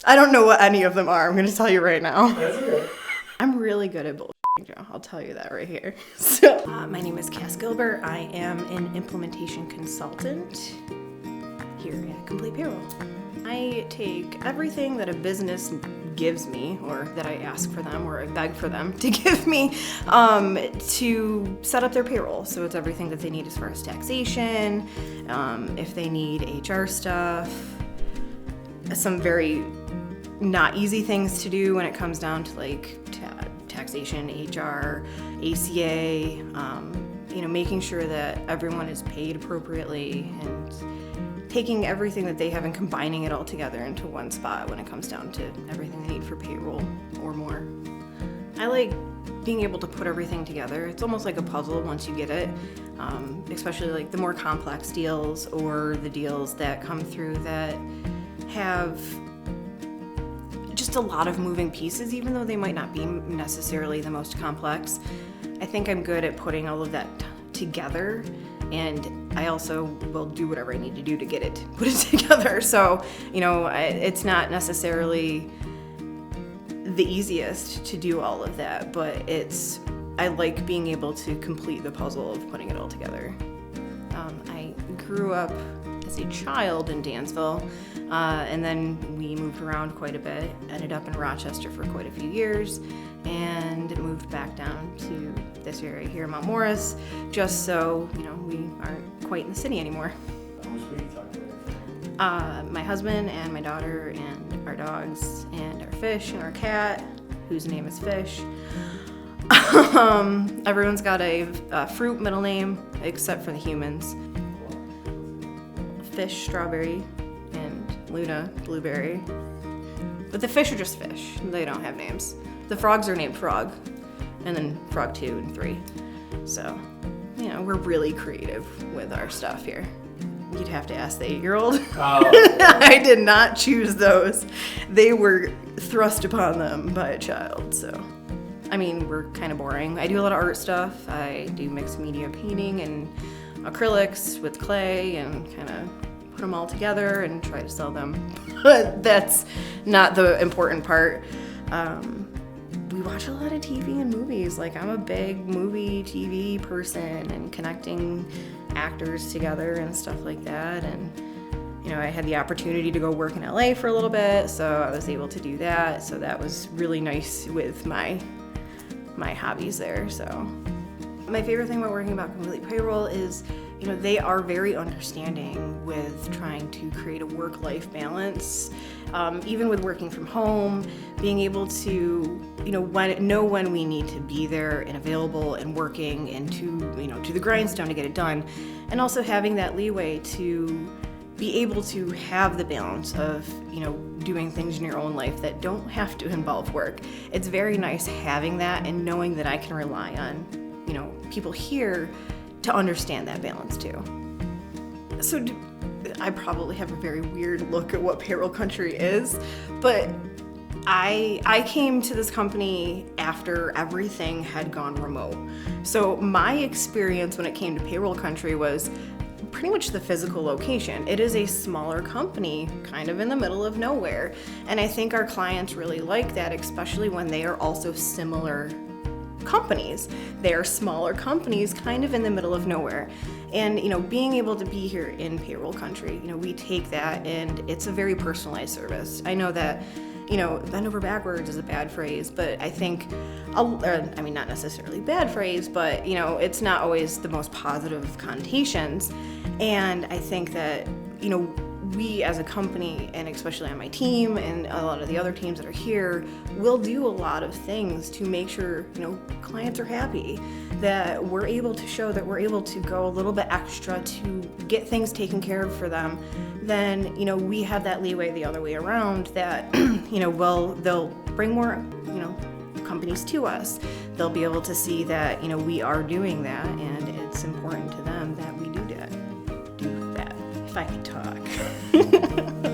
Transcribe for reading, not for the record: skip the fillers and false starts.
I don't know what any of them are. I'm going to tell you right now. That's okay. I'm really good at bullshitting, Joe. I'll tell you that right here. So, my name is Cass Gilbert. I am an implementation consultant here at Complete Payroll. I take everything that a business gives me, or that I ask for them, or I beg for them to give me, to set up their payroll. So it's everything that they need as far as taxation, if they need HR stuff, some very not easy things to do when it comes down to like taxation, HR, ACA, making sure that everyone is paid appropriately, and taking everything that they have and combining it all together into one spot when it comes down to everything they need for payroll or more. I like being able to put everything together. It's almost like a puzzle once you get it, especially like the more complex deals or the deals that come through that have just a lot of moving pieces, even though they might not be necessarily the most complex. I think I'm good at putting all of that together, and I also will do whatever I need to do to get it put it together. So, it's not necessarily the easiest to do all of that, but I like being able to complete the puzzle of putting it all together. I grew up as a child in Dansville, and then we moved around quite a bit, ended up in Rochester for quite a few years, and moved back down to this area here in Mount Morris, just so, we aren't quite in the city anymore. My husband and my daughter and our dogs and our fish and our cat, whose name is Fish. Everyone's got a fruit middle name except for the humans. Fish, Strawberry, and Luna, Blueberry. But the fish are just fish. They don't have names. The frogs are named Frog, and then Frog 2 and 3. So, we're really creative with our stuff here. You'd have to ask the 8-year-old. Oh. I did not choose those. They were thrust upon them by a child, so. We're kind of boring. I do a lot of art stuff. I do mixed media painting and acrylics with clay and kind of put them all together and try to sell them. But that's not the important part. We watch a lot of TV and movies. Like, I'm a big movie, TV person, and connecting actors together and stuff like that. And, I had the opportunity to go work in LA for a little bit, so I was able to do that. So that was really nice with my hobbies there. So my favorite thing about working about Complete Payroll is, they are very understanding with trying to create a work-life balance. Even with working from home, being able to, know when we need to be there and available and working and to the grindstone to get it done. And also having that leeway to be able to have the balance of, doing things in your own life that don't have to involve work. It's very nice having that and knowing that I can rely on, people here to understand that balance too. So I probably have a very weird look at what payroll country is, but I came to this company after everything had gone remote. So my experience when it came to payroll country was pretty much the physical location. It is a smaller company, kind of in the middle of nowhere. And I think our clients really like that, especially when they are also similar companies. They are smaller companies, kind of in the middle of nowhere. And, being able to be here in payroll country, we take that, and it's a very personalized service. I know that, bend over backwards is a bad phrase, but I think, not necessarily bad phrase, but, it's not always the most positive connotations. And I think that, we as a company, and especially on my team and a lot of the other teams that are here, will do a lot of things to make sure, clients are happy, that we're able to show that we're able to go a little bit extra to get things taken care of for them. Then, we have that leeway the other way around that, they'll bring more, companies to us. They'll be able to see that, we are doing that, and it's important to them that we do that. If I could talk.